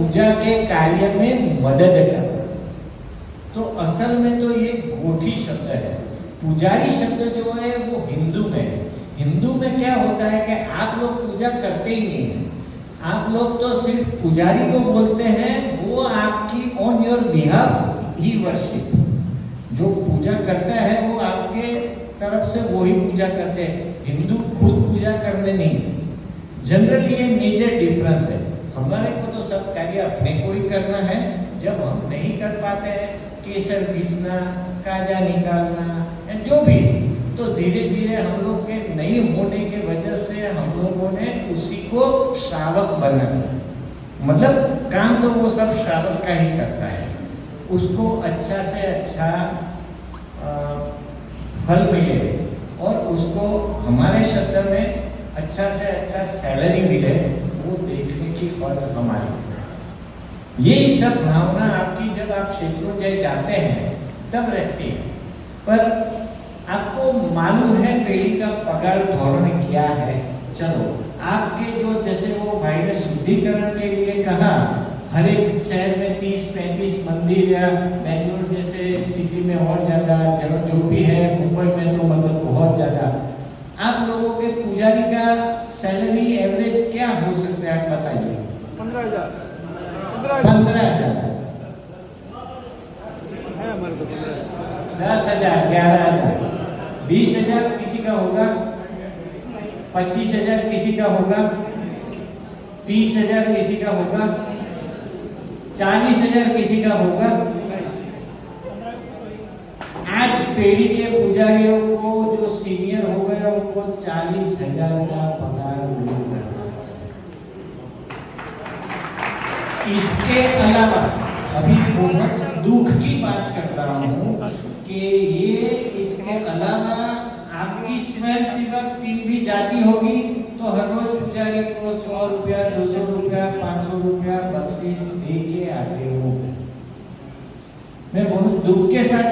पूजा के कार्य में मदद करना। तो असल में तो ये गोठी शब्द है। पुजारी शब्द जो है वो हिंदू में है। हिंदू में क्या होता है कि आप लोग पूजा करते ही नहीं है, आप लोग तो सिर्फ पुजारी को बोलते हैं, वो आपकी on your behalf he worship. जो पूजा करता है वो आपके तरफ से वो ही पूजा करते हैं। हिंदू खुद पूजा करने नहीं। जनरली ये मेजर डिफरेंस है। हमारे को तो सब कार्य अपने को ही करना है। जब हम नहीं कर पाते हैं, केसर बीजना, काजा निकालना या जो भी, तो धीरे धीरे हम लोग के नहीं होने के वजह से हम लोगों ने उसी को श्रावक बना दिया। मतलब काम तो वो सब श्रावक का ही करता है। उसको अच्छा से अच्छा फल मिले और उसको हमारे शब्द में अच्छा से अच्छा सैलरी मिले, वो देखने की फर्ज हमारी। ये सब भावना आपकी जब आप शत्रुंजय जाते हैं तब रहती है। पर आपको मालूम है पेड़ी का पगार धोरण क्या है? चलो, आपके जो जैसे वो भाई ने शुद्धिकरण के लिए कहा, हर एक शहर में 30-35 मंदिर या बेंगलोर जैसे सिटी में और ज़्यादा, जो भी है मुंबई में तो मतलब बहुत ज़्यादा। आप लोगों के पुजारी का सैलरी एवरेज क्या हो सकता है, आप बताइए? 15,000 10,000, 11,000, 20,000 किसी का होगा, 25,000 किसी का होगा, 30,000 किसी का होगा, 40,000 किसी का होगा। आज पेड़ी के पुजारियों को जो सीनियर हो गए उनको 40,000 का पगार मिल रहा है। इसके अलावा अभी बहुत दुख की बात कर रहा हूँ कि ये इसके अलावा आपकी स्वयं सेवक टीम भी जाती होगी तो हर रोज पुजारी को 100 रुपया, 200 रुपया, 500 रुपया बख्शीश दे के आते हो। मैं बहुत दुख के साथ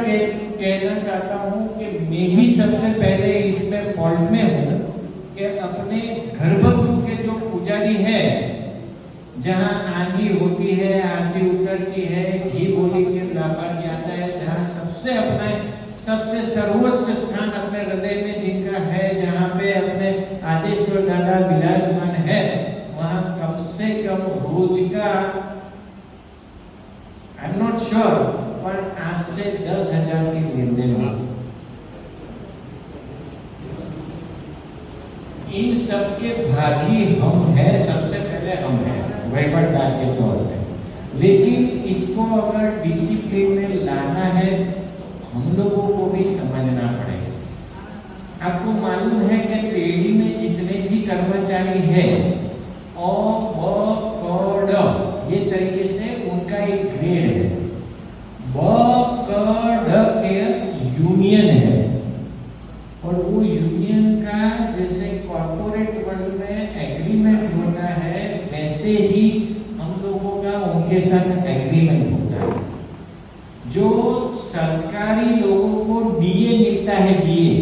कहना चाहता हूँ कि मैं ही सबसे पहले इसमें फॉल्ट में हूँ कि अपने गर्भगृह के जो पुजारी है, जहाँ आंधी होती है, आरती उतरती है, घी बोली के लाभार जाता है, जहाँ सबसे अपने सबसे सर्वोच्च स्थान अपने हृदय में जिनका है, जहाँ पे अपने आदेश्वर दादा विराजमान है, वहाँ कम से कम रोज का आई एम नॉट श्योर पर 8 से 10,000 की लेन देन होगी। इन सबके भागी हम हैं, सबसे पहले हम हैं वहीवटदार के तौर पे। लेकिन इसको अगर डिसिप्लिन में लाना है, हम लोगों को भी समझना पड़ेगा। आपको मालूम है कि पेड़ी में जितने भी कर्मचारी हैं ये तरीके से उनका एक ग्रेड है। के यूनियन है और वो यूनियन का जैसे कॉर्पोरेट वर्ल्ड में एग्रीमेंट होता है, वैसे ही हम लोगों का उनके साथ एग्रीमेंट होता है। जो सरकारी लोगों को डीए मिलता है, डीए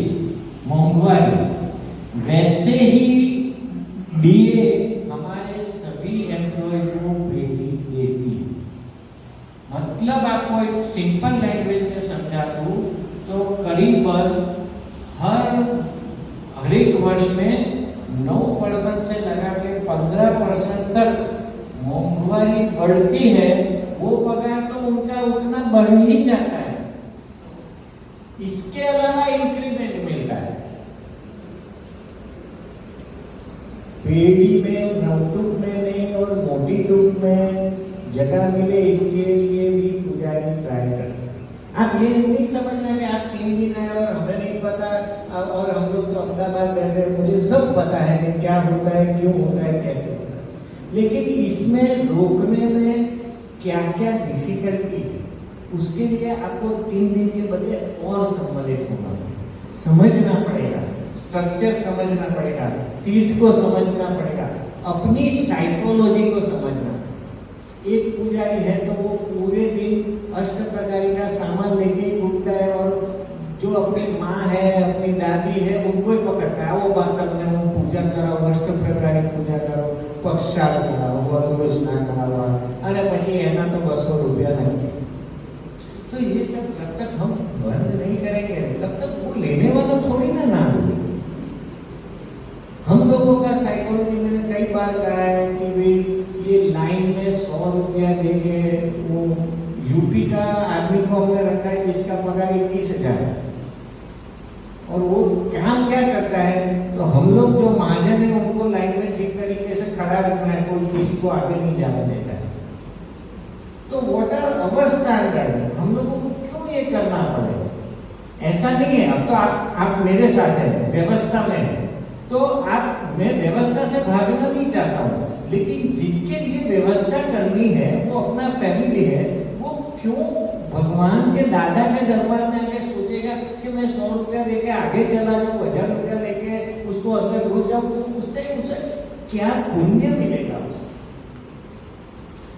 महंगाई, वैसे ही डीए हमारे सभी एम्प्लॉय को देती है। मतलब आपको एक सिंपल लैंग्वेज में समझा दूं तो करीबन हर एक वर्ष में 9% से लगा के 15% तक महंगाई बढ़ती है। वो पगार तो उनका उतना बढ़ ही जाता है। इसके अलावा इंक्रीमेंट मिलता है। पेड़ी में, नवटुक में नहीं और मोटी टुक में जगह मिले, इसके लिए भी पुजारी ट्राई करते हैं। आप ये नहीं समझना कि आप 3 दिन आए और हमें नहीं पता, और हम लोग तो अहमदाबाद रहते हैं, मुझे सब पता है कि क्या होता है, क्यों होता है, कैसे होता है। लेकिन इसमें रोकने में क्या क्या डिफिकल्टी है, उसके लिए आपको 3 दिन के बदले और सम्मिलित होना पड़ेगा, समझना पड़ेगा, स्ट्रक्चर समझना पड़ेगा, तीर्थ को समझना पड़ेगा, अपनी साइकोलॉजी को समझना। एक पुजारी है तो वो पूरे दिन अष्टप्रकारी का सामान लेके घूमता है और जो अपनी माँ है, अपनी दादी है, उनको ही पकड़ता है। वो बात करने वो पूजा कराओ, अष्टप्रकारी पूजा करो, पक्षाल कराओ, वरुण स्नान कराओ, अरे लाइन में 100 रुपया देंगे। वो यूपी का आदमी को हमने रखा है जिसका पगार 21,000 है, और वो काम क्या करता है, तो हम लोग जो महाजन है उनको लाइन में ठीक तरीके से खड़ा रखना है, कोई किसी को आगे नहीं जाने देता है। तो व्हाट आर अवर स्टैंडर्ड, हम लोगों को क्यों ये करना पड़े? ऐसा नहीं है। अब तो आप मेरे साथ हैं, व्यवस्था में है, तो मैं व्यवस्था से भागना नहीं चाहता हूँ, लेकिन जिनके लिए व्यवस्था करनी है वो अपना फैमिली है, वो क्यों भगवान के दादा के दरबार में आके सोचेगा कि मैं 100 रुपया देके आगे चला जाऊँ, 1000 रुपया लेके उसको अंदर घुस जाऊँ, तो उससे क्या पुण्य मिलेगा उसको?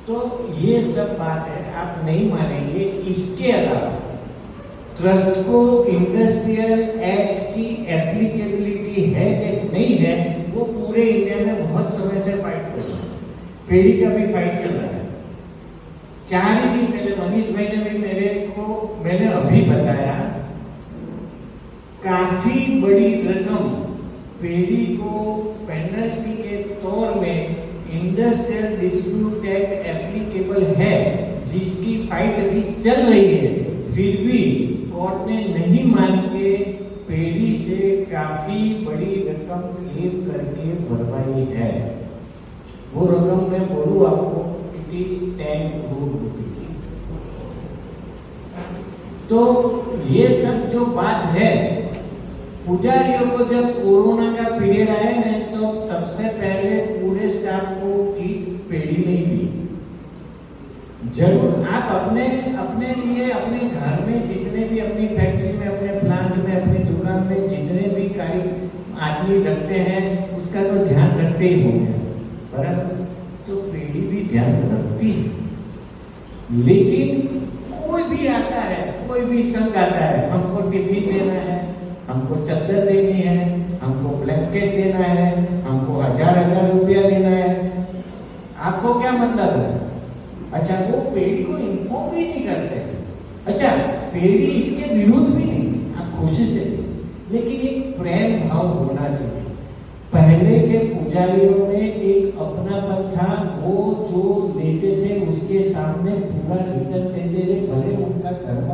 तो ये सब बात है, आप नहीं मानेंगे। इसके अलावा ट्रस्ट को इंडस्ट्रियल एक्ट की एप्लीकेबिलिटी है कि नहीं है, वो पूरे इंडिया में बहुत समय से फाइट चल रहा है। पेड़ी का भी फाइट चल रहा है। 4 ही दिन पहले मनीष भाई ने भी मैंने अभी बताया, काफी बड़ी रकम पेड़ी को पेनल्टी के तौर में इंडस्ट्रियल डिस्प्यूट एक्ट एप्लीकेबल है, जिसकी फाइट अभी चल रही है। फिर भी कोर्ट ने नहीं मान के पेड़ी से काफी बड़ी रकम क्लेम करके भरवाई है। वो रकम मैं बोलूं आपको, इट इज 10 करोड़ रुपीज। तो ये सब जो बात है, पुजारियों को जब कोरोना का पीरियड आया ना, तो सबसे पहले पूरे स्टाफ को किट पेड़ी नहीं दी। जरूर आप अपने लिए अपने घर में जितने भी, अपनी फैक्ट्री में, अपने प्लांट में, अपनी दुकान में जितने भी कई आदमी रखते हैं, उसका तो ध्यान रखते ही होंगे, परंतु तो पेड़ी भी ध्यान रखती है। लेकिन कोई भी आता है, कोई भी संघ आता है, हमको टिफिन देना है, हमको चादर देनी है, हमको ब्लैंकेट देना है, हमको 1000 रुपया देना है, आपको क्या मतलब है? अच्छा, वो पेड़ी को इन्फॉर्म भी नहीं करते। अच्छा, पेड़ी इसके विरुद्ध भी नहीं, आप खुशी से, लेकिन एक प्रेम भाव होना चाहिए। पहले के पुजारियों में एक अपनापन था, वो जो लेते थे उसके सामने पूरा रिटर्न देते थे, भले उनका धर्म